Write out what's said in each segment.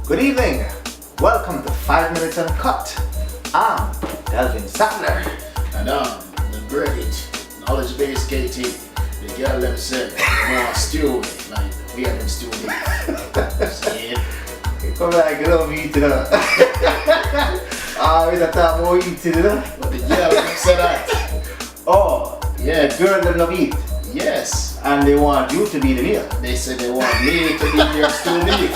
Good evening. Welcome to 5 Minutes Uncut. I'm Delvin Sadler. And the great knowledge-based KT. The girl themselves, they want stew, like we have them stew. See it? Come back, get over eating up. We're the top more eating, you know? But the girl said that. Oh, Yeah, the girl that love eat. yes. And they want you to be the meal. They said they want me to be their stew beef.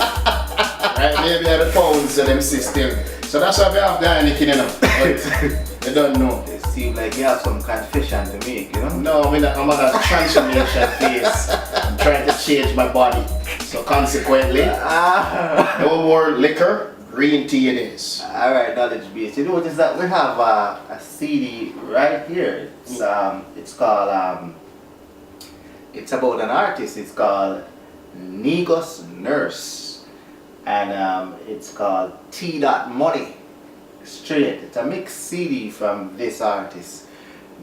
Right? Maybe at the pounds of them system. So that's why we have the Heineken, you know. But they don't know. It seems like you have some confession to make, you know? No, I'm on a transformation phase. I'm trying to change my body. So consequently, no more liquor, green tea it is. Alright, knowledge base. You notice that we have a CD right here. It's called, it's about an artist. It's called Negos Nurse. And it's called T. Money. Straight. It's a mixed CD from this artist,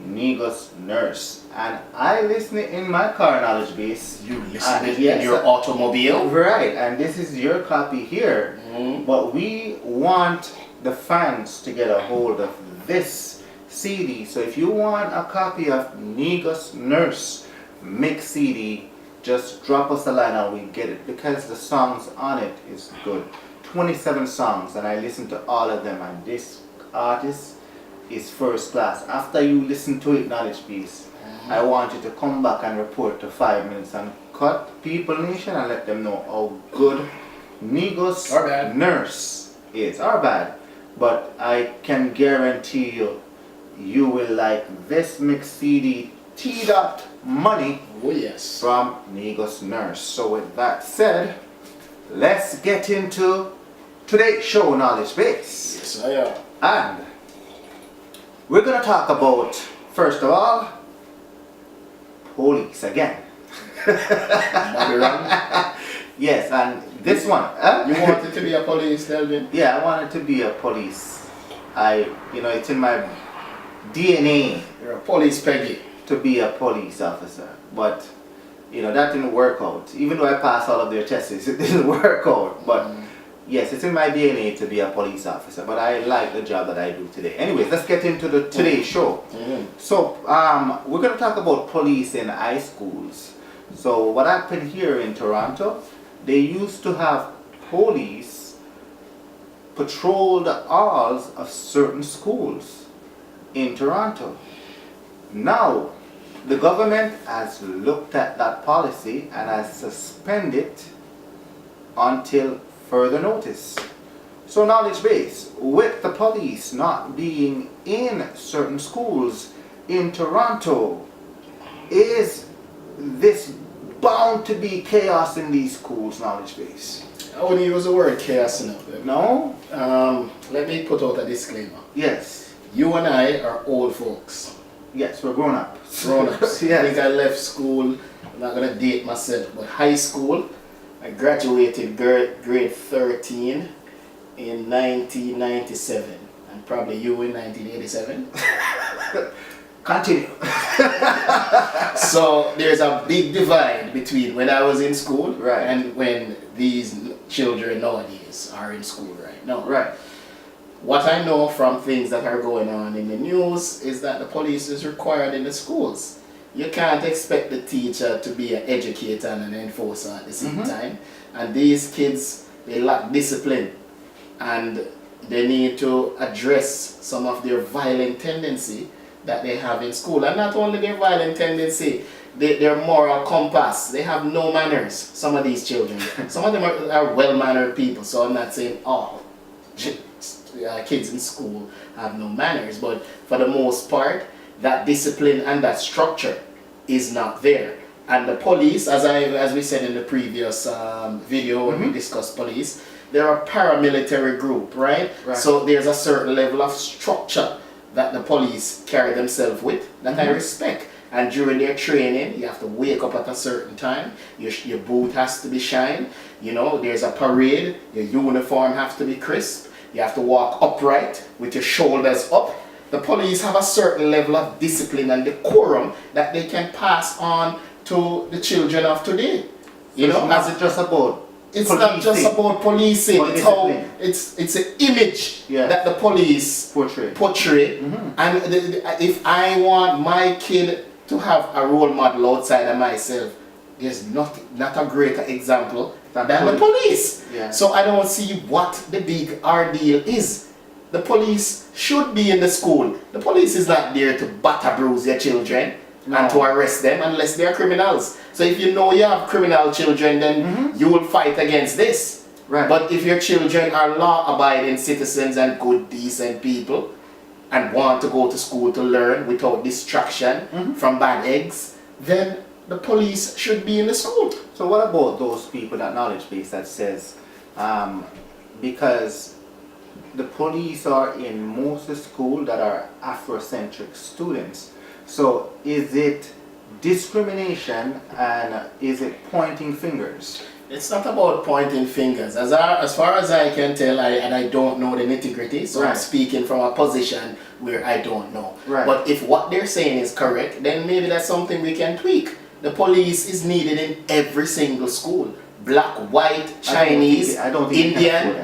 Negos Nurse. And I listen it in my car, knowledge base. You listen it in your automobile? Right, and this is your copy here. But we want the fans to get a hold of this CD. So if you want a copy of Negos Nurse mix CD, just drop us a line and we get it, because the songs on it is good. 27 songs, and I listen to all of them, and this artist is first class. After you listen to it, knowledge piece, I want you to come back and report to 5 Minutes Uncut People Nation and let them know how good Negos Nurse is. Or bad, but I can guarantee you, you will like this mix CD, T. Money. Oh yes. From Negos Nurse. So with that said, let's get into today's show, Knowledge Base. Yes, I am. And we're going to talk about, first of all, police again. Yes, and this one. You wanted to be a police, Delvin? Yeah, I wanted to be a police. It's in my DNA. You're a police Peggy. To be a police officer, but that didn't work out. Even though I passed all of their tests, it didn't work out. But yes, it's in my DNA to be a police officer, but I like the job that I do today. Anyways, let's get into today's show. So we're going to talk about police in high schools. So what happened here in Toronto, they used to have police patrol the halls of certain schools in Toronto. Now, the government has looked at that policy and has suspended it until further notice. So, knowledge base, with the police not being in certain schools in Toronto, is this bound to be chaos in these schools, knowledge base? I wouldn't use the word chaos enough. No? Let me put out a disclaimer. Yes. You and I are old folks. Yes, we're grown up. Grown-ups. Yes. I think I left school, I'm not going to date myself, but high school, I graduated grade 13 in 1997. And probably you in 1987. Continue. So there's a big divide between when I was in school and when these children nowadays are in school right now. Right. What I know from things that are going on in the news is that the police is required in the schools. You can't expect the teacher to be an educator and an enforcer at the same time. And these kids, they lack discipline. And they need to address some of their violent tendency that they have in school. And not only their violent tendency, their moral compass. They have no manners, some of these children. Some of them are well-mannered people, so I'm not saying all. Kids in school have no manners, but for the most part, that discipline and that structure is not there. And the police, as we said in the previous video when we discussed police, they're a paramilitary group, right? So there's a certain level of structure that the police carry themselves with that I respect. And during their training, you have to wake up at a certain time. Your boot has to be shined. There's a parade. Your uniform has to be crisp. You have to walk upright with your shoulders up. The police have a certain level of discipline and decorum that they can pass on to the children of today. Is it just about it's not just about policing. But It's how discipline. it's an image Yeah. that the police Portray. And if I want my kid to have a role model outside of myself, there's not a greater example than the police. Yeah. So I don't see what the big ordeal is. The police should be in the school. The police is not there to batter bruise your children and to arrest them unless they are criminals. So if you know you have criminal children, then you will fight against this. Right. But if your children are law-abiding citizens and good, decent people and want to go to school to learn without distraction from bad eggs, then the police should be in the school. So what about those people, that knowledge base that says, because the police are in most of the school that are Afrocentric students, so is it discrimination and is it pointing fingers? It's not about pointing fingers. As far as I can tell, and I don't know the nitty-gritty, so I'm Right. speaking from a position where I don't know. Right. But if what they're saying is correct, then maybe that's something we can tweak. The police is needed in every single school. Black, white, Chinese, I don't think we can afford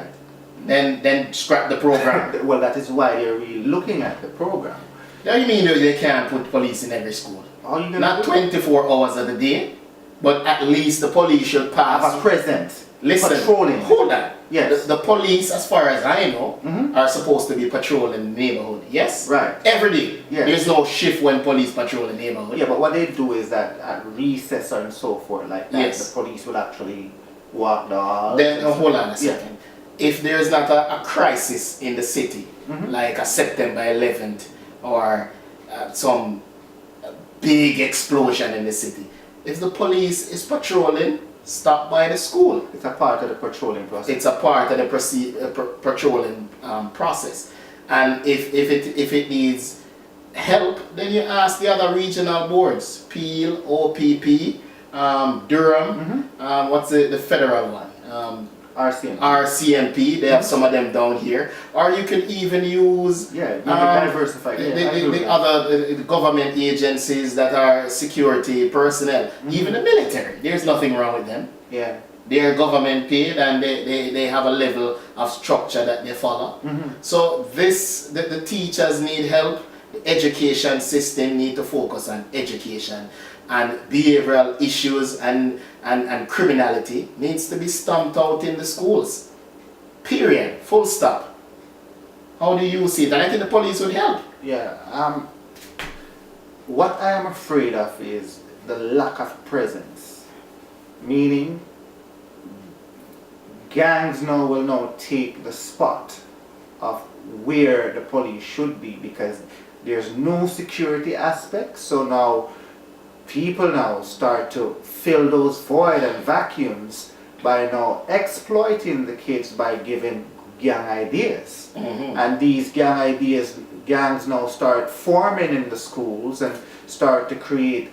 Indian, then scrap the program. that. Well, that is why they're really looking at the program. Now you mean they can't put police in every school? All you gonna Not do 24 hours of the day, but at least the police should have pass. a presence, Listen, patrolling. hold on. Yes. The police, as far as I know, are supposed to be patrolling the neighborhood. Yes? Right. Every day. Yes. There's no shift when police patrol the neighborhood. Yeah, but what they do is that at recess and so forth, like that, Yes. the police will actually walk the halls. Then, hold on a Yeah. second. If there's not a crisis in the city, like a September 11th or some big explosion in the city, if the police is patrolling, stop by the school. It's a part of the patrolling process. It's a part of the patrolling process. And if it needs help, then you ask the other regional boards, Peel, OPP, Durham, what's the federal one? RCM. RCMP, they have some of them down here. Or you can even use Yeah, you can diversify. Yeah, the other the government agencies that are security personnel, even the military. There's nothing wrong with them. Yeah. They are government paid and they have a level of structure that they follow. So the teachers need help, the education system need to focus on education, and behavioral issues and criminality needs to be stomped out in the schools. Period. Full stop. How do you see it? And I think the police would help. Yeah. What I am afraid of is the lack of presence. Meaning, gangs now will now take the spot of where the police should be, because there's no security aspect. So now people now start to fill those void and vacuums by now exploiting the kids by giving gang ideas. And these gangs now start forming in the schools and start to create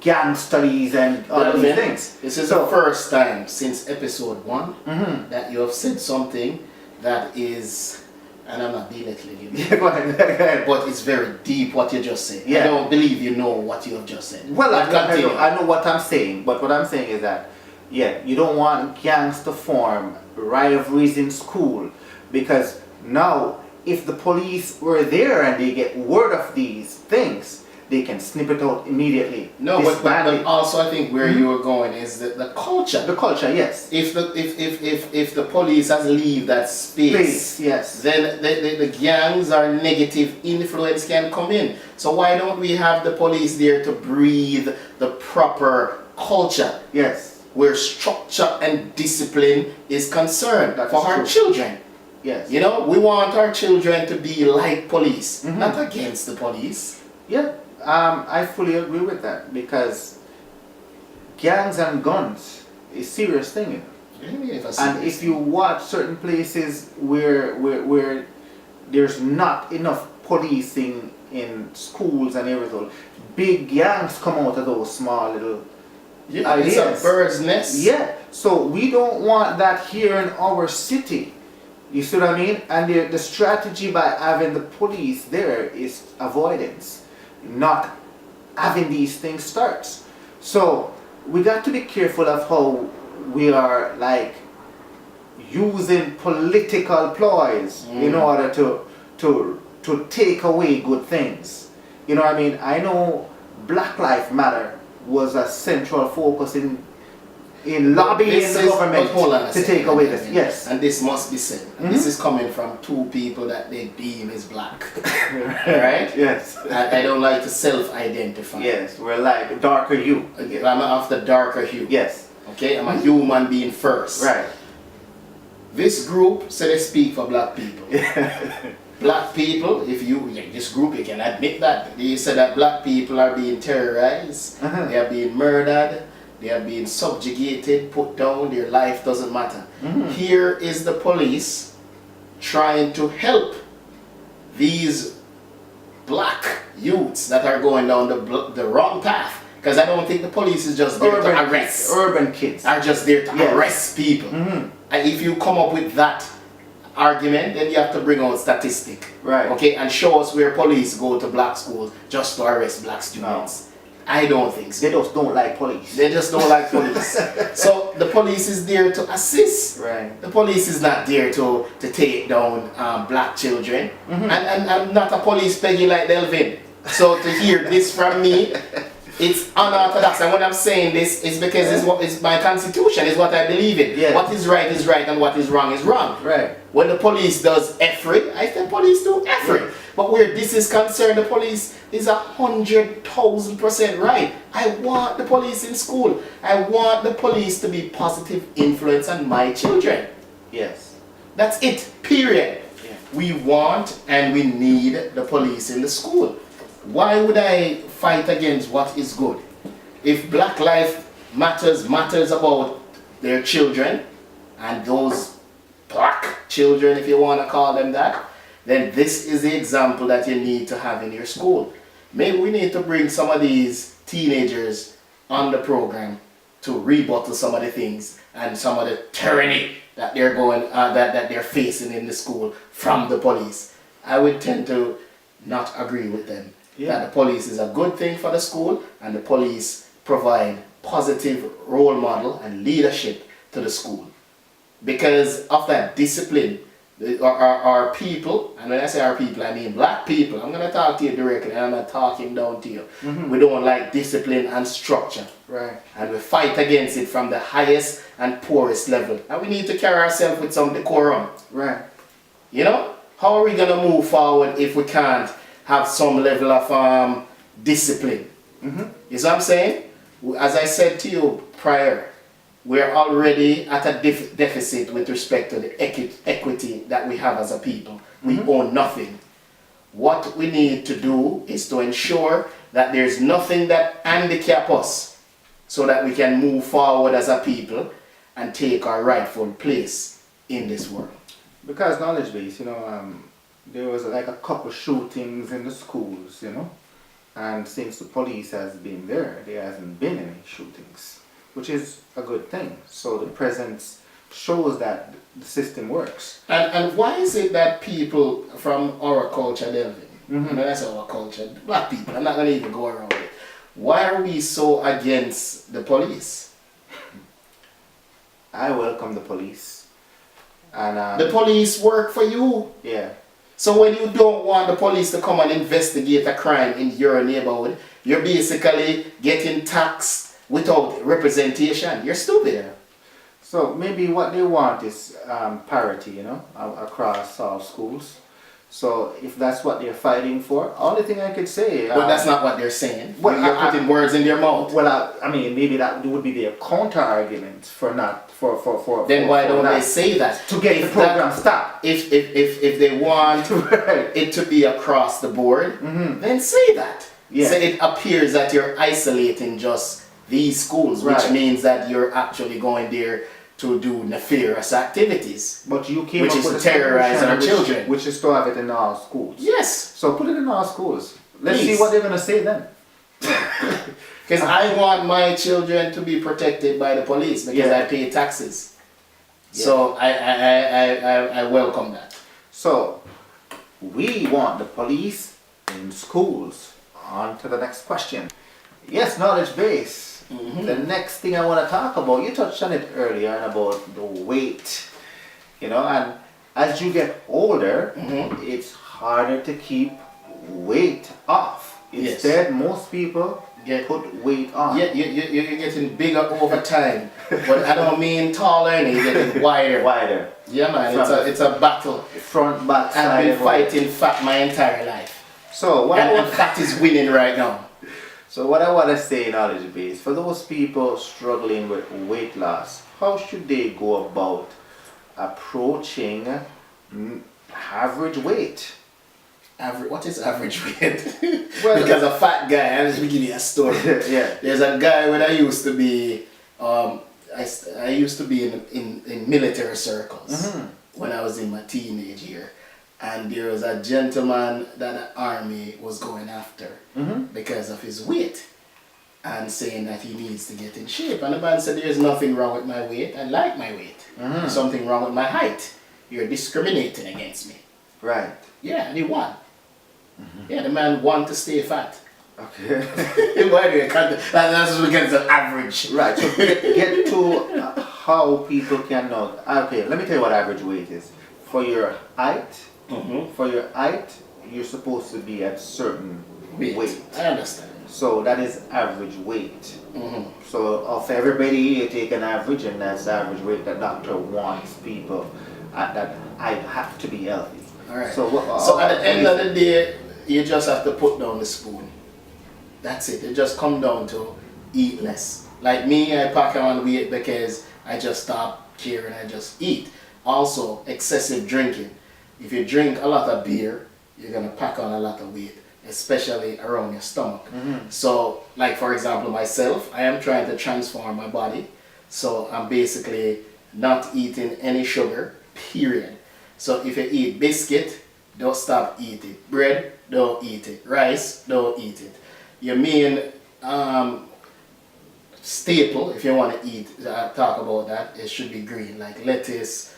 gang studies and all these things. This is the first time since episode 1 that you have said something that is, and I'm not belittling you, Yeah, go ahead. but it's very deep what you just said. Yeah. I don't believe you know what you have just said. Well, But continue. I know what I'm saying, but what I'm saying is that, yeah, you don't want gangs to form rivalries in school, because now if the police were there and they get word of these things, they can snip it out immediately. No, but also I think where you are going is the culture. The culture, yes. If the police has leave that space, yes. then the gangs or negative influence can come in. So why don't we have the police there to breathe the proper culture? Yes. Where structure and discipline is concerned That for is our true. children. Yes. You know, we want our children to be like police, not against the police. Yeah. I fully agree with that, because gangs and guns is a serious thing. And if you watch certain places where there's not enough policing in schools and everything, big gangs come out of those small little it's a bird's nest. Yeah, so we don't want that here in our city. You see what I mean? And the strategy by having the police there is avoidance, not having these things start. So we got to be careful of how we are like using political ploys in order to take away good things. You know what I mean? I know Black Lives Matter was a central focus in lobbying the government to take away this. Yes. And this must be said. This is coming from two people that they deem is black. Right? Yes. I don't like to self-identify. Yes, we're like darker hue. I'm of the darker hue. Yes. Okay, I'm a human being first. Right. This group said they speak for black people. Black people, this group, you can admit that. They said that black people are being terrorized, they are being murdered, they are being subjugated, put down, their life doesn't matter. Here is the police trying to help these black youths that are going down the wrong path. Because I don't think the police is just there to arrest. Urban kids are just there to arrest people. And if you come up with that argument, then you have to bring out statistic. Right. Okay, and show us where police go to black schools just to arrest black students. No. I don't think so. They just don't like police. They just don't like police. So the police is there to assist. Right. The police is not there to take down black children. And I'm not a police peggy like Delvin. So to hear this from me, it's unorthodox, and when I'm saying this, it's because it's my constitution, is what I believe in. Yeah. What is right, and what is wrong is wrong. Right. When the police does effort, I say police do effort. But where this is concerned, the police is 100,000% right. I want the police in school. I want the police to be positive influence on my children. Yes. That's it, period. Yeah. We want and we need the police in the school. Why would I fight against what is good? If Black Lives matters about their children, and those black children, if you want to call them that, then this is the example that you need to have in your school. Maybe we need to bring some of these teenagers on the program to rebuttal some of the things and some of the tyranny that they're that they're facing in the school from the police. I would tend to not agree with them. That the police is a good thing for the school, and the police provide positive role model and leadership to the school. Because of that discipline, our people, and when I say our people, I mean black people, I'm going to talk to you directly, and I'm not talking down to you. We don't like discipline and structure. Right. And we fight against it from the highest and poorest level. And we need to carry ourselves with some decorum. Right. You know? How are we going to move forward if we can't have some level of discipline? You see what I'm saying? As I said to you prior, we're already at a deficit with respect to the equity that we have as a people. We own nothing. What we need to do is to ensure that there's nothing that handicaps us so that we can move forward as a people and take our rightful place in this world. Because knowledge base, there was like a couple shootings in the schools, and since the police has been there hasn't been any shootings, which is a good thing. So the presence shows that the system works. And why is it that people from our culture, Delvin, when I say our culture, black people, I'm not going to even go around it, why are we so against the police? I welcome the police. And the police work for you. Yeah. So when you don't want the police to come and investigate a crime in your neighborhood, you're basically getting taxed without representation. You're stupid. Yeah. So maybe what they want is parity, across all schools. So if that's what they're fighting for, only thing I could say... But that's not what they're saying. Well, you're putting words in their mouth. Well, I mean, maybe that would be their counter-argument for not... For then why don't they say that? To get the program stopped. If they want it to be across the board, then say that. Yeah. So it appears that you're isolating just these schools, which means that you're actually going there to do nefarious activities. But you came which up is with to terrorize our children. Which is to have it in all schools. Yes. So put it in all schools. Let's see what they're going to say then. Because I want my children to be protected by the police because I pay taxes. Yeah. So I welcome that. So we want the police in schools. On to the next question. Yes, knowledge base. The next thing I want to talk about, you touched on it earlier, and about the weight. And as you get older, it's harder to keep weight off. Instead, most people put weight on. Yeah, you're getting bigger over time. But I don't mean taller, you're getting wider. Wider. Yeah, man, it's a battle. Front, back, side. I've been fighting fat my entire life. So and fat is winning right now. So what I want to say in knowledge base, for those people struggling with weight loss, how should they go about approaching average weight? What is average weight? Well, because a fat guy, I'll just give you a story. Yeah. There's a guy when I used to be, I used to be in military circles when I was in my teenage year. And there was a gentleman that the army was going after because of his weight and saying that he needs to get in shape. And the man said, there's nothing wrong with my weight. I like my weight. There's something wrong with my height. You're discriminating against me. Right. Yeah, and he won. Yeah, the man wanted to stay fat. Okay. Why do you can't? That's against the average. Right. So get to how people can know. Okay, let me tell you what average weight is. For your height, you're supposed to be at certain weight. I understand. So that is average weight. So of everybody, you take an average, and that's the average weight that doctor wants people at that height have to be healthy. All right. So at the end of the day, you just have to put down the spoon. That's it. It just come down to eat less. Like me, I pack on weight because I just stop caring. I just eat. Also, excessive drinking. If you drink a lot of beer, you're gonna pack on a lot of weight, especially around your stomach. So, like for example, myself, I am trying to transform my body. So I'm basically not eating any sugar, period. So if you eat biscuit, don't stop eating. Bread, don't eat it. Rice, don't eat it. Your main staple, if you want to eat, talk about that, it should be green, like lettuce,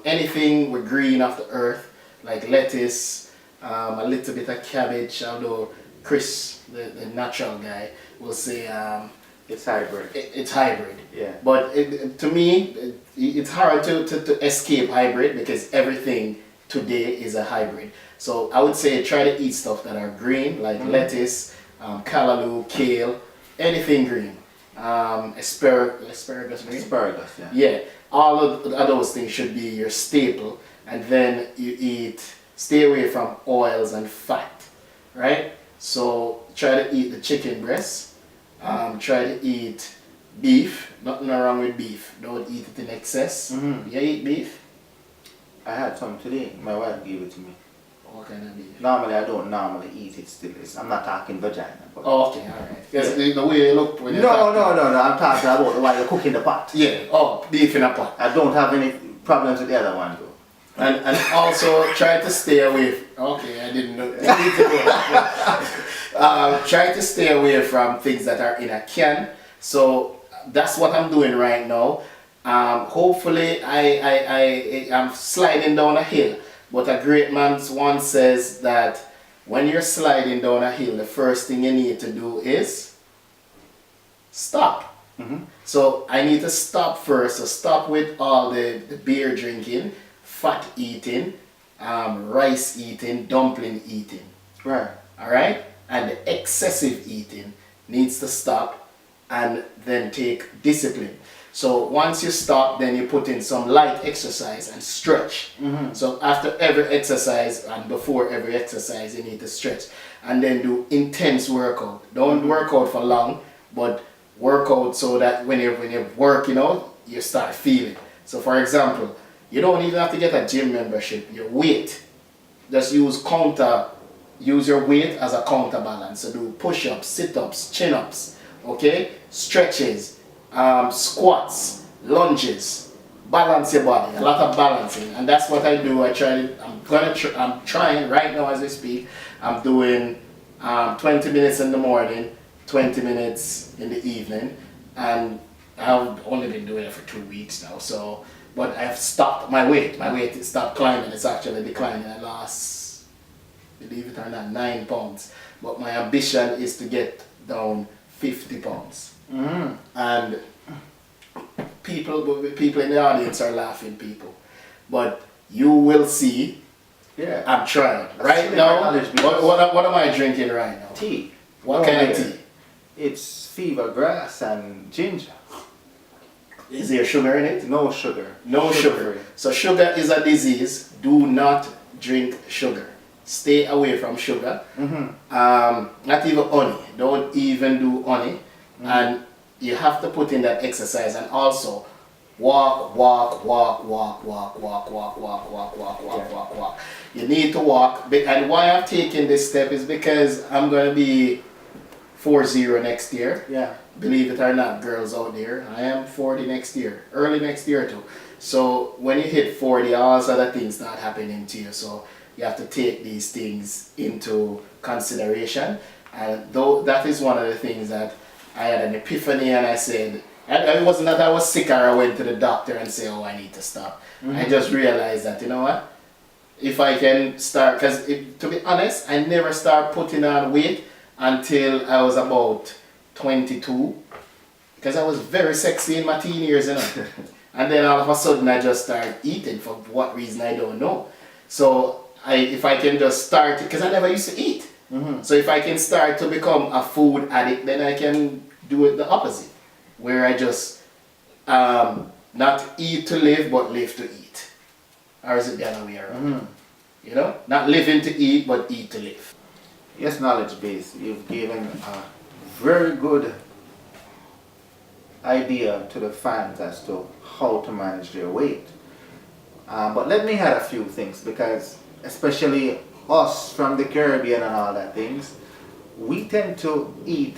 anything with green of the earth, like lettuce, a little bit of cabbage, although Chris, the natural guy, will say it's hybrid. It's hybrid. Yeah. But to me, it's hard to escape hybrid because everything today is a hybrid. So I would say try to eat stuff that are green, like lettuce, callaloo, kale, anything green. Asparagus green? Asparagus, yeah. Yeah. All of those things should be your staple. And then you stay away from oils and fat, right? So try to eat the chicken breast. Try to eat beef. Nothing wrong with beef. Don't eat it in excess. You eat beef? I had some today. My wife gave it to me. What kind of beef? Normally, I don't normally eat it still. I'm not talking vagina. But Oh, okay, alright. Because the way you look when you no. I'm talking about the way you cook in the pot. Yeah, beef in a pot. I don't have any problems with the other one though. And also try to stay away. Okay, I didn't know. Try to stay away from things that are in a can. So that's what I'm doing right now. Hopefully I'm sliding down a hill. But a great man once says that when you're sliding down a hill, the first thing you need to do is stop. So I need to stop first. So stop with all the beer drinking, fat eating, rice eating, dumpling eating. Right. Alright? And the excessive eating needs to stop and then take discipline. So once you stop, then you put in some light exercise and stretch. So after every exercise and before every exercise, you need to stretch. And then do intense workout. Don't work out for long, but work out so that when you work, you start feeling. So for example, you don't even have to get a gym membership. Your weight, just use your weight as a counterbalance. So do push-ups, sit-ups, chin-ups, okay? Stretches. Squats, lunges, balance your body, a lot of balancing, and that's what I do. I'm trying right now as we speak. I'm doing 20 minutes in the morning, 20 minutes in the evening, and I've only been doing it for 2 weeks now. So, but I've stopped my weight. My weight stopped climbing. It's actually declining. I lost, believe it or not, 9 pounds. But my ambition is to get down 50 pounds. And people in the audience are laughing, people. But you will see. Yeah. I'm trying. That's Right really now, my knowledge base. what am I drinking right now? Tea. What kind of tea? It's fever grass and ginger. Is there sugar in it? No sugar. No sugar. So sugar is a disease. Do not drink sugar. Stay away from sugar. Not even honey. Don't even do honey. And you have to put in that exercise, and also walk. You need to walk. And why I'm taking this step is because I'm going to be 40 next year. Yeah. Believe it or not, girls out there, I am 40 next year, early next year too. So when you hit 40, all other things start happening to you. So you have to take these things into consideration. And though that is one of the things that I had an epiphany, and I said, and it wasn't that I was sick or I went to the doctor and say, oh, I need to stop. I just realized that, you know what? If I can start, because to be honest, I never started putting on weight until I was about 22, because I was very sexy in my teen years, you know. And then all of a sudden I just started eating for what reason I don't know. So if I can just start, because I never used to eat. So if I can start to become a food addict, then I can do it the opposite, where I just not eat to live, but live to eat. Or is it the other way around? You know, not living to eat, but eat to live. Yes, knowledge base. You've given a very good idea to the fans as to how to manage their weight. But let me add a few things, because especially us from the Caribbean and all that things, we tend to eat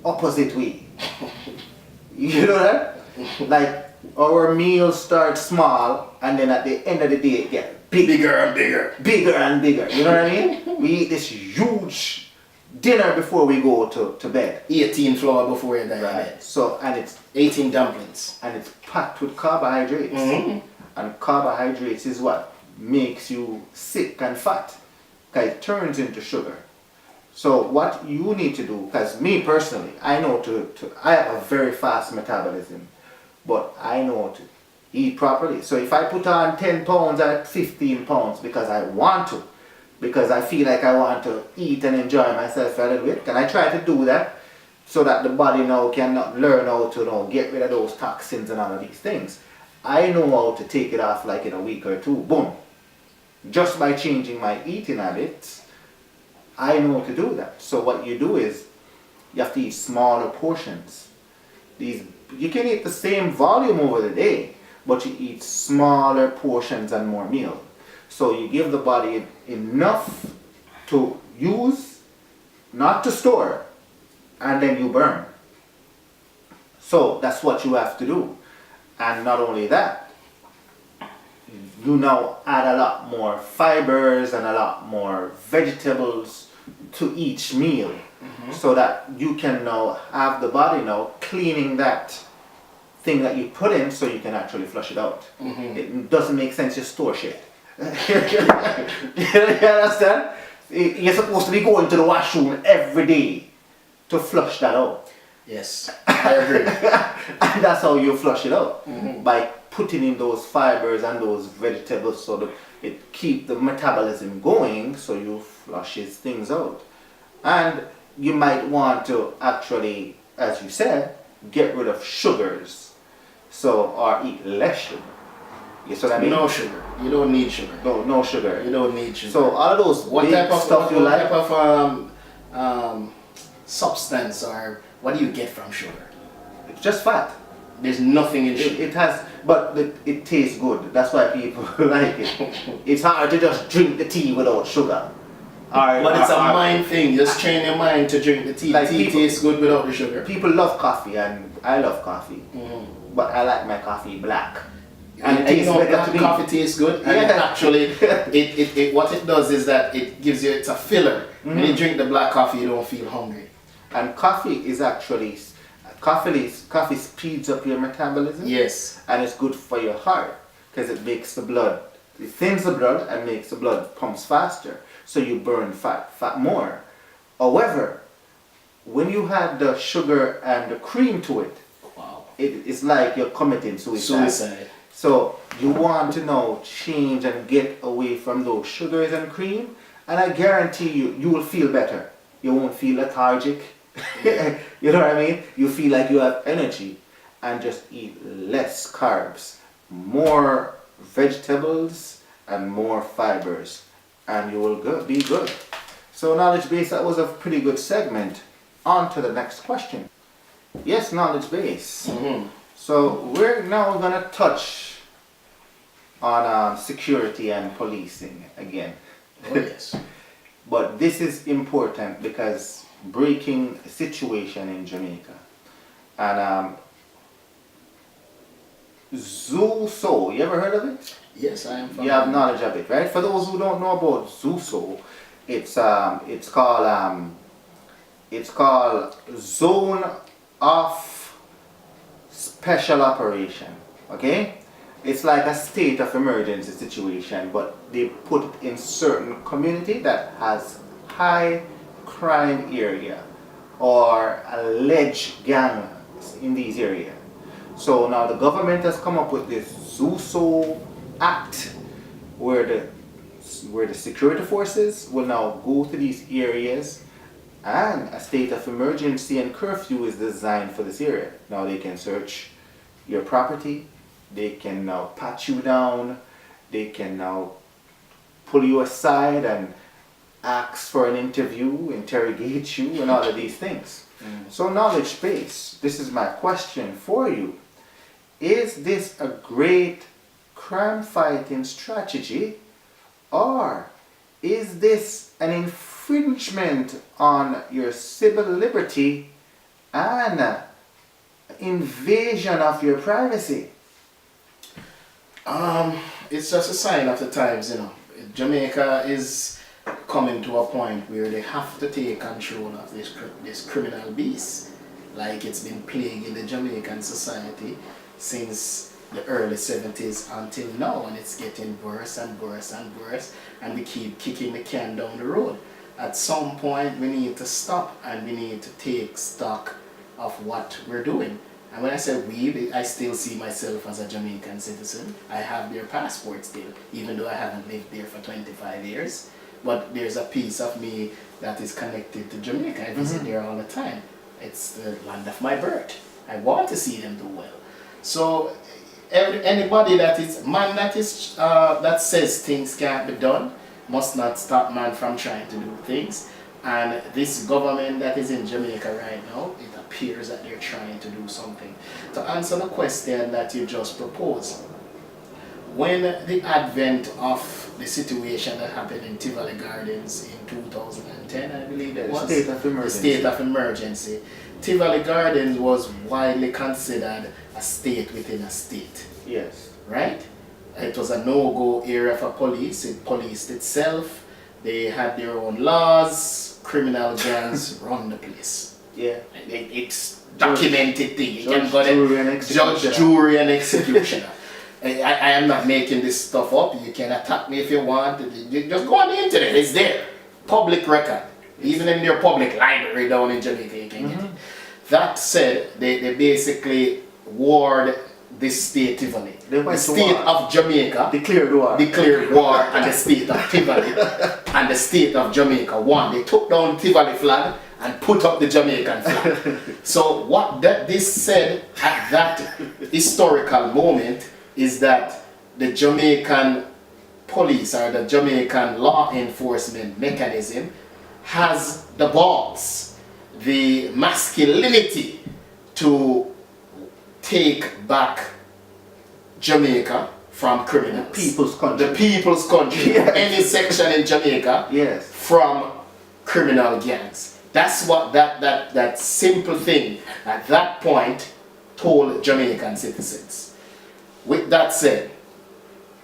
opposite way. You know that? Like our meals start small, and then at the end of the day it gets bigger and bigger. Bigger and bigger. You know what I mean? We eat this huge dinner before we go to bed. 18 flour before you die. Right. So, and it's 18 dumplings. And it's packed with carbohydrates. And carbohydrates is what makes you sick and fat, because it turns into sugar. So what you need to do, because me personally, I know I have a very fast metabolism, but I know to eat properly. So if I put on 10 pounds at 15 pounds because I want to, because I feel like I want to eat and enjoy myself a little bit, and I try to do that so that the body now can learn how to get rid of those toxins and all of these things. I know how to take it off like in a week or two, boom. Just by changing my eating habits, I know to do that. So what you do is, you have to eat smaller portions. You can eat the same volume over the day, but you eat smaller portions and more meal. So you give the body enough to use, not to store, and then you burn. So that's what you have to do. And not only that, you now add a lot more fibers and a lot more vegetables to each meal, so that you can now have the body now cleaning that thing that you put in, so you can actually flush it out. It doesn't make sense to store shit. You understand? You're supposed to be going to the washroom every day to flush that out. Yes, I agree. And that's how you flush it out, by putting in those fibers and those vegetables, so that it keep the metabolism going, so you flushes things out. And you might want to actually, as you said, get rid of sugars, or eat less sugar. You see what I mean? No sugar. You don't need sugar. No sugar. You don't need sugar. So all of those what type of stuff you like? What type of substance, or what do you get from sugar? It's just fat. There's nothing in sugar. It has, but it tastes good. That's why people like it. It's hard to just drink the tea without sugar. But it's a mind thing. Just train your mind to drink the tea. Like tea tastes good without the sugar. People love coffee, and I love coffee. But I like my coffee black. And it tastes better to me. Coffee tastes good. And it actually, what it does is that it gives you, it's a filler. When you drink the black coffee, you don't feel hungry. And coffee is actually, coffee speeds up your metabolism. Yes. And it's good for your heart, because it makes the blood, it thins the blood and makes the blood pumps faster. So you burn fat more. However, when you add the sugar and the cream to it, Wow. it's like you're committing suicide. Suicide. So you want to now change and get away from those sugars and cream, and I guarantee you, you will feel better. You won't feel lethargic. You know what I mean? You feel like you have energy, and just eat less carbs, more vegetables, and more fibers, and you will be good. So knowledge base, that was a pretty good segment. On to the next question. Yes, knowledge base. So we're now gonna touch on security and policing again. Oh yes. But this is important because breaking situation in Jamaica. And ZOSO, you ever heard of it? Yes, I am familiar. You have knowledge of it, right? For those who don't know about ZOSO, it's called Zone of Special Operation. Okay? It's like a state of emergency situation, but they put it in certain community that has high crime area or alleged gangs in these areas. So now the government has come up with this ZOSO Act where the security forces will now go to these areas, and a state of emergency and curfew is designed for this area. Now they can search your property, they can now pat you down, they can now pull you aside and ask for an interview, interrogate you, and all of these things. So knowledge base, this is my question for you. Is this a great crime fighting strategy, or is this an infringement on your civil liberty and invasion of your privacy? It's just a sign of the times, you know. Jamaica is coming to a point where they have to take control of this criminal beast, like it's been plaguing the Jamaican society since the early 70s until now, and it's getting worse and worse and worse, and we keep kicking the can down the road. At some point we need to stop and we need to take stock of what we're doing. And when I say we, I still see myself as a Jamaican citizen. I have their passport still, even though I haven't lived there for 25 years. But there's a piece of me that is connected to Jamaica. I visit there all the time. It's the land of my birth. I want to see them do well. So anybody that says things can't be done must not stop man from trying to do things. And this government that is in Jamaica right now, it appears that they're trying to do something. To answer the question that you just proposed, when the advent of the situation that happened in Tivoli Gardens in 2010, I believe it was, the state of emergency, Tivoli Gardens was widely considered a state within a state. Yes. Right? It was a no-go area for police. It policed itself. They had their own laws. Criminal gangs run the place. Yeah. It's documented thing. You can Judge, go jury, there, and executioner. judge, jury, and executioner. I am not making this stuff up. You can attack me if you want. You just go on the internet. It's there. Public record. Even in your public library down in Jamaica, you can get it. That said, they basically warred this state Tivoli. The state of Jamaica declared war on the state of Tivoli, and the state of Jamaica won. They took down Tivoli flag and put up the Jamaican flag. So what this said at that historical moment is that the Jamaican police or the Jamaican law enforcement mechanism has the balls, the masculinity to take back Jamaica from criminals. The people's country. Yes. Any section in Jamaica. Yes. From criminal gangs. That's what that simple thing at that point told Jamaican citizens. With that said,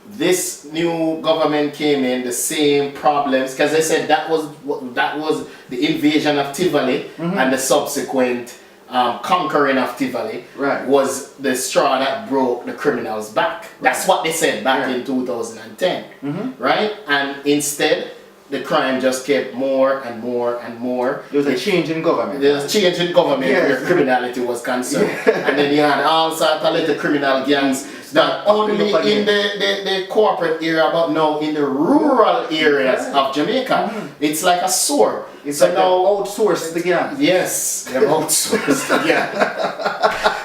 this new government came in, the same problems, because they said that was the invasion of Tivoli and the subsequent conquering of Tivoli was the straw that broke the criminals' back. That's what they said back in 2010, right? And instead, the crime just kept more and more and more. There was a change in government. There was a change in government Yes. where criminality was concerned. And then you had all sorts of little criminal gangs, not only in the corporate area, but now in the rural areas of Jamaica. It's like a sword. It's So like now, outsourced the gang. yes, they're outsourced again.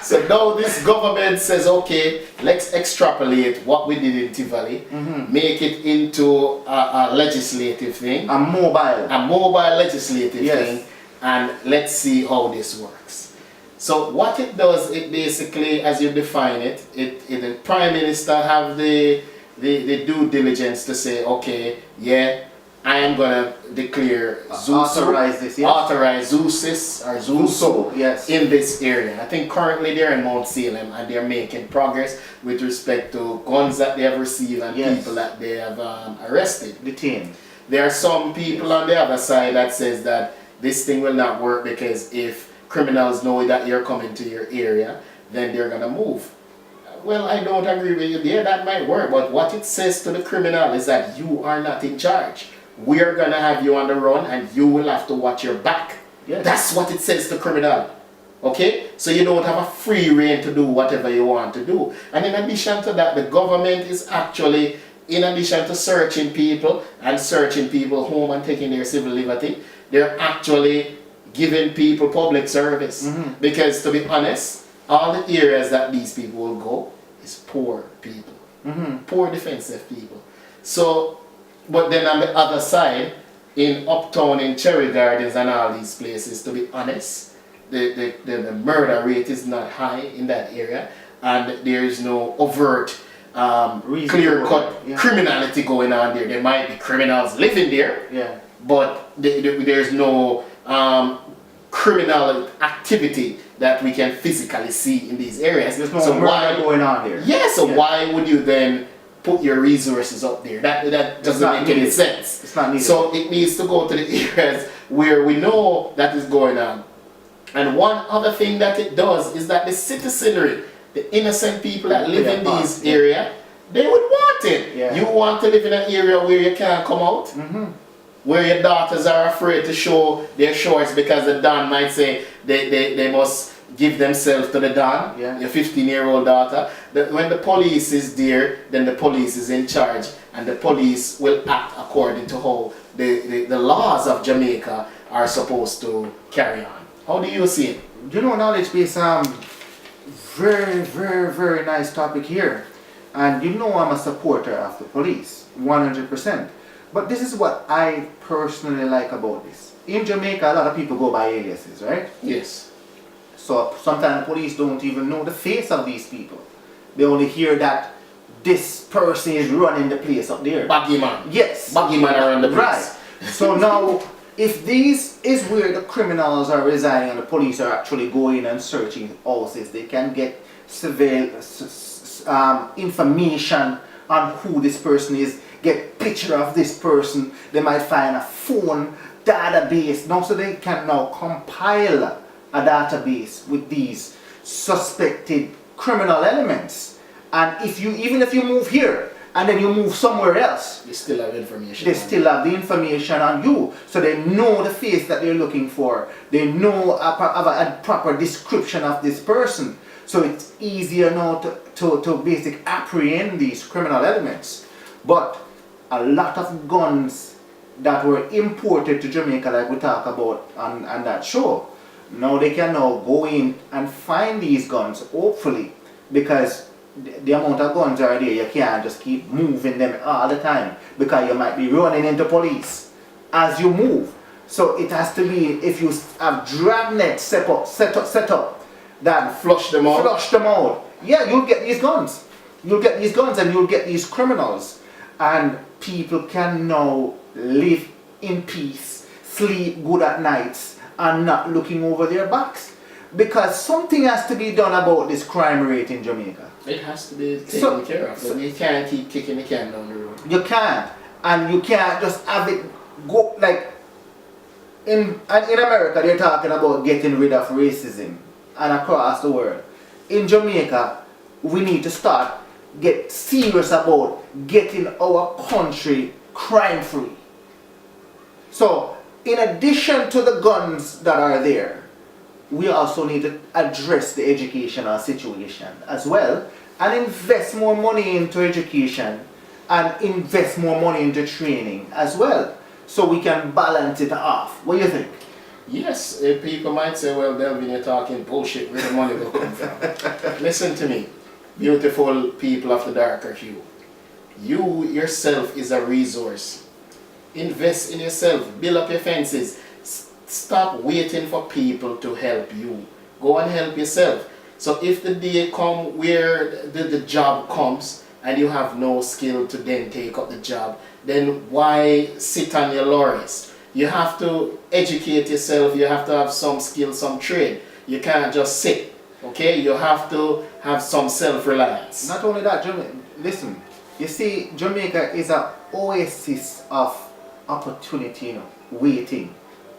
So now this government says, okay, let's extrapolate what we did in Tivoli, make it into a legislative thing, A mobile legislative thing, and let's see how this works. So what it does, it basically, as you define it, the Prime Minister have the due diligence to say, okay, yeah, I am gonna declare ZOSO, authorize this, yes. authorize ZOSIS or ZOSO yes. in this area. I think currently they're in Mount Salem and they're making progress with respect to guns that they have received and Yes. people that they have arrested. Detained. There are some people on the other side that says that this thing will not work because if criminals know that you're coming to your area, then they're gonna move. Well, I don't agree with you there, that might work, but what it says to the criminal is that you are not in charge. We are gonna have you on the run and you will have to watch your back. Yes. That's what it says to criminal. Okay? So you don't have a free reign to do whatever you want to do. And in addition to that, the government is actually, in addition to searching people and searching people home and taking their civil liberty, they're actually giving people public service. Because to be honest, all the areas that these people will go is poor people. Poor defensive people. So, but then on the other side, in Uptown, in Cherry Gardens and all these places, to be honest, the murder rate is not high in that area, and there is no overt, clear-cut criminality going on there. There might be criminals living there, but there's no criminal activity that we can physically see in these areas. There's no murder going on there. Yeah, so why would you then put your resources up there? That doesn't make any sense. It's not needed. So it needs to go to the areas where we know that is going on. And one other thing that it does is that the citizenry, the innocent people that live in these areas, they would want it. Yeah. You want to live in an area where you can't come out? Where your daughters are afraid to show their shorts because the Don might say they must give themselves to the Don, your 15-year-old daughter. When the police is there, then the police is in charge and the police will act according to how the laws of Jamaica are supposed to carry on. How do you see it? You know, knowledge base, very, very, very nice topic here. And you know I'm a supporter of the police, 100%. But this is what I personally like about this. In Jamaica, a lot of people go by aliases, right? Yes. So sometimes the police don't even know the face of these people. They only hear that this person is running the place up there. Baggy man. Yes. Baggy man around the place. Right. So now, if this is where the criminals are residing and the police are actually going and searching houses, they can get information on who this person is, get picture of this person. They might find a phone database now, so they can now compile a database with these suspected criminal elements. And even if you move here and then you move somewhere else, They still have information. they still have the information on you, so they know the face that they're looking for. They know a proper description of this person, so it's easier now to basically apprehend these criminal elements. But a lot of guns that were imported to Jamaica, like we talk about on that show, now they can now go in and find these guns, hopefully, because the amount of guns are there, you can't just keep moving them all the time, because you might be running into police as you move. So it has to be, if you have dragnet set up, that Flush them out. Yeah, you'll get these guns. You'll get these guns and you'll get these criminals. And people can now live in peace, sleep good at nights, and not looking over their backs. Because something has to be done about this crime rate in Jamaica. It has to be taken care of. So you can't keep kicking the can down the road. You can't. And you can't just have it go like in America they're talking about getting rid of racism and across the world. In Jamaica, we need to get serious about getting our country crime free. So, in addition to the guns that are there, we also need to address the educational situation as well and invest more money into education and invest more money into training as well so we can balance it off. What do you think? Yes, people might say, well, Delvin, you're talking bullshit, where the money will come from. Listen to me, beautiful people of the darker hue. You yourself is a resource. Invest in yourself, build up your fences. Stop waiting for people to help you. Go and help yourself. So if the day come where the job comes and you have no skill to then take up the job, then why sit on your laurels? You have to educate yourself, you have to have some skill, some trade. You can't just sit, okay? You have to have some self-reliance. Not only that, listen, you see, Jamaica is an oasis of opportunity, you know, waiting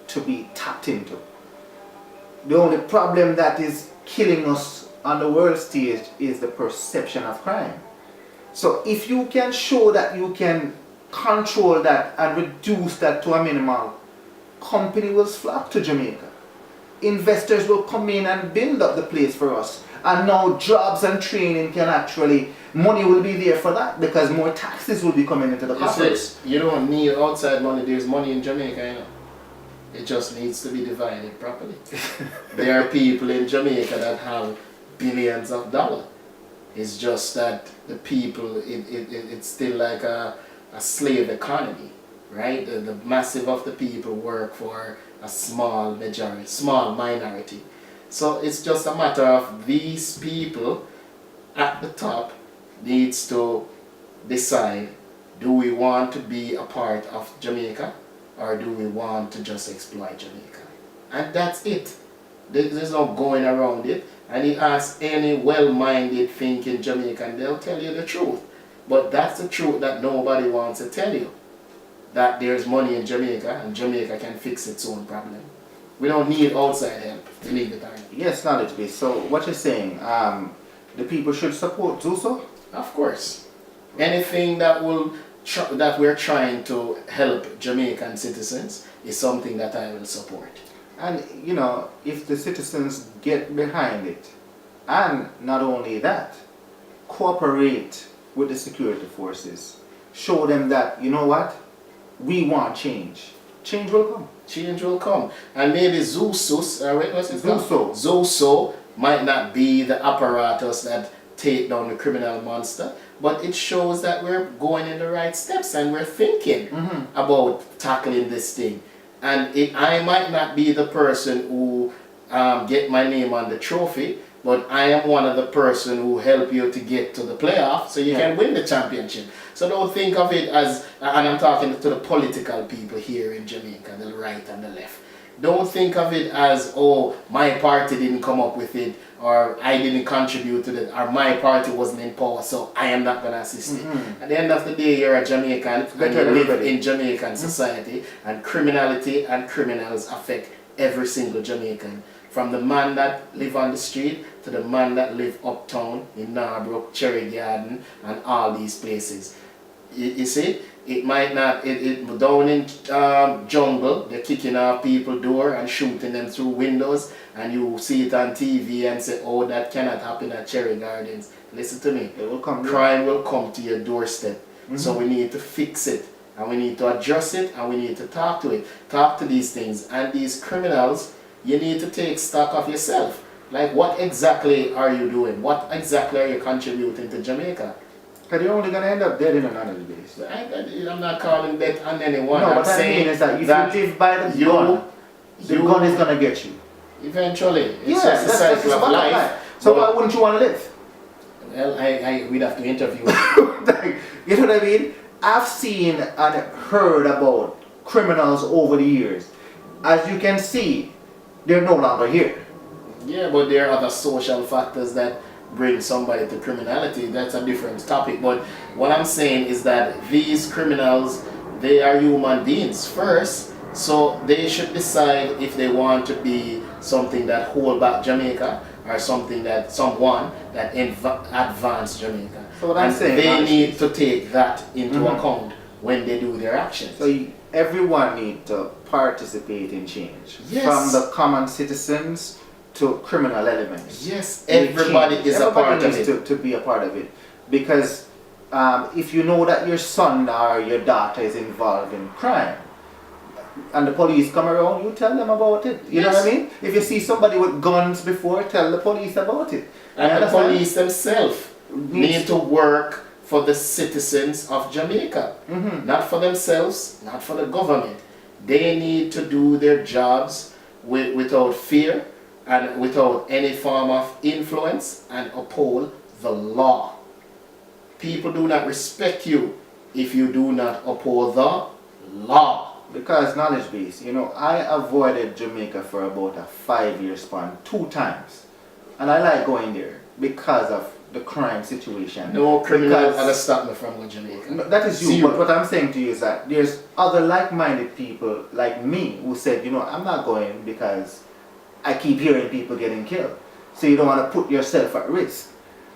to be tapped into. The only problem that is killing us on the world stage is the perception of crime. So if you can show that you can control that and reduce that to a minimal, company will flock to Jamaica. Investors will come in and build up the place for us. And now jobs and training can actually, money will be there for that because more taxes will be coming into the coffers. You don't need outside money, there's money in Jamaica, you know. It just needs to be divided properly. There are people in Jamaica that have billions of dollars. It's just that the people, it's still like a slave economy, right? The massive of the people work for a small majority, small minority. So it's just a matter of these people at the top needs to decide, do we want to be a part of Jamaica or do we want to just exploit Jamaica? And that's it. There's no going around it. And you ask any well-minded thinking Jamaican, they'll tell you the truth. But that's the truth that nobody wants to tell you. That there's money in Jamaica and Jamaica can fix its own problem. We don't need outside help, believe it or not. Yes, knowledge base. So what you're saying, the people should support ZOSO? Of course. Anything that will that we're trying to help Jamaican citizens is something that I will support. And you know, if the citizens get behind it, and not only that, cooperate with the security forces, show them that, you know what, we want change. Change will come. Change will come. And maybe ZOSO, what's it called? ZOSO. ZOSO might not be the apparatus that take down the criminal monster, but it shows that we're going in the right steps and we're thinking about tackling this thing. And I might not be the person who get my name on the trophy, but I am one of the person who help you to get to the playoff so you can win the championship. So don't think of it as, and I'm talking to the political people here in Jamaica, the right and the left. Don't think of it as, oh, my party didn't come up with it, or I didn't contribute to it, or my party wasn't in power, so I am not going to assist it. At the end of the day, you're a Jamaican, and you live in Jamaican society, and criminality and criminals affect every single Jamaican. From the man that live on the street, to the man that live uptown, in Narbrook, Cherry Garden, and all these places. You see? It might not, down in jungle, they're kicking off people's door and shooting them through windows, and you see it on TV and say, oh, that cannot happen at Cherry Gardens. Listen to me. It will come. Crime will come to your doorstep. So we need to fix it, and we need to address it, and we need to talk to it. Talk to these things. And these criminals, you need to take stock of yourself. Like, what exactly are you doing? What exactly are you contributing to Jamaica? Because you're only going to end up dead in another base. I'm not calling death on anyone. No, I'm what I saying mean is that if you live by the gun, the gun is going to get you. Eventually. It's just a cycle of life. So why wouldn't you want to live? Well, we'd have to interview. You know what I mean? I've seen and heard about criminals over the years. As you can see, they're no longer here. Yeah, but there are other social factors that bring somebody to criminality. That's a different topic. But what I'm saying is that these criminals, they are human beings first, so they should decide if they want to be something that hold back Jamaica or someone that advance Jamaica. So what I'm saying, they need to take that into account when they do their actions. So everyone needs to participate in change. Yes. From the common citizens to criminal elements. Yes, everybody is a part of it. Everybody needs to be a part of it. Because if you know that your son or your daughter is involved in crime, and the police come around, you tell them about it. You know what I mean? If you see somebody with guns before, tell the police about it. And the police themselves need to work for the citizens of Jamaica. Not for themselves, not for the government. They need to do their jobs without fear and without any form of influence and uphold the law. People do not respect you if you do not uphold the law. Because knowledge base, you know, I avoided Jamaica for about a 5-year span 2 times. And I like going there because of the crime situation. No criminal ever stopped me from going to Jamaica. No, that is you, but what I'm saying to you is that there's other like-minded people like me who said, you know, I'm not going because I keep hearing people getting killed. So you don't want to put yourself at risk.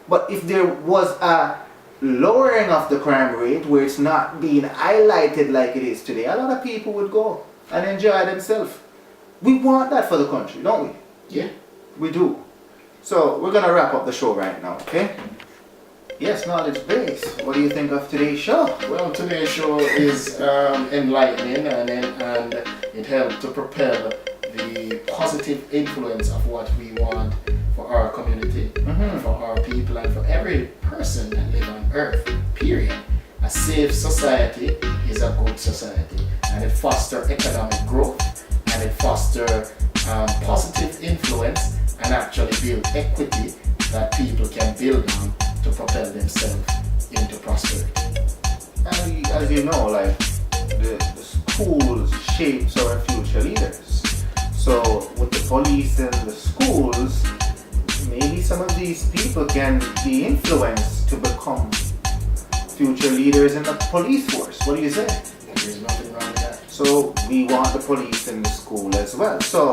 But if there was a lowering of the crime rate where it's not being highlighted like it is today, a lot of people would go and enjoy themselves. We want that for the country, don't we? Yeah. We do. So we're going to wrap up the show right now, okay? Yes, knowledge base. What do you think of today's show? Well, today's show is enlightening and it helped to propel the positive influence of what we want for our community, for our people, and for every person that lives on earth, period. A safe society is a good society, and it fosters economic growth, and it fosters positive influence, and actually build equity that people can build on to propel themselves into prosperity. And as you know, like the schools shapes our future leaders. So with the police and the schools, maybe some of these people can be influenced to become future leaders in the police force. What do you say? There's nothing wrong with that. So we want the police in the school as well. So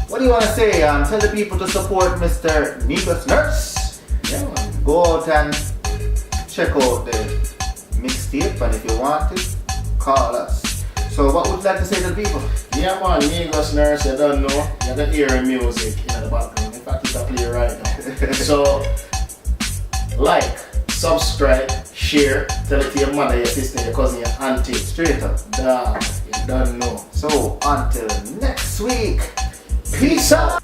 what do you want to say? Tell the people to support Mr. Negus Nurse. Yeah, man. Go out and check out the mixtape, and if you want it, call us. So what would you like to say to the people? Yeah, man, Negus Nurse, you don't know. You can hear music in the background. In fact, it's a play right now. So, like, subscribe, share, tell it to your mother, your sister, your cousin, your auntie. Straight up. Dog, you don't know. So until next week, peace out.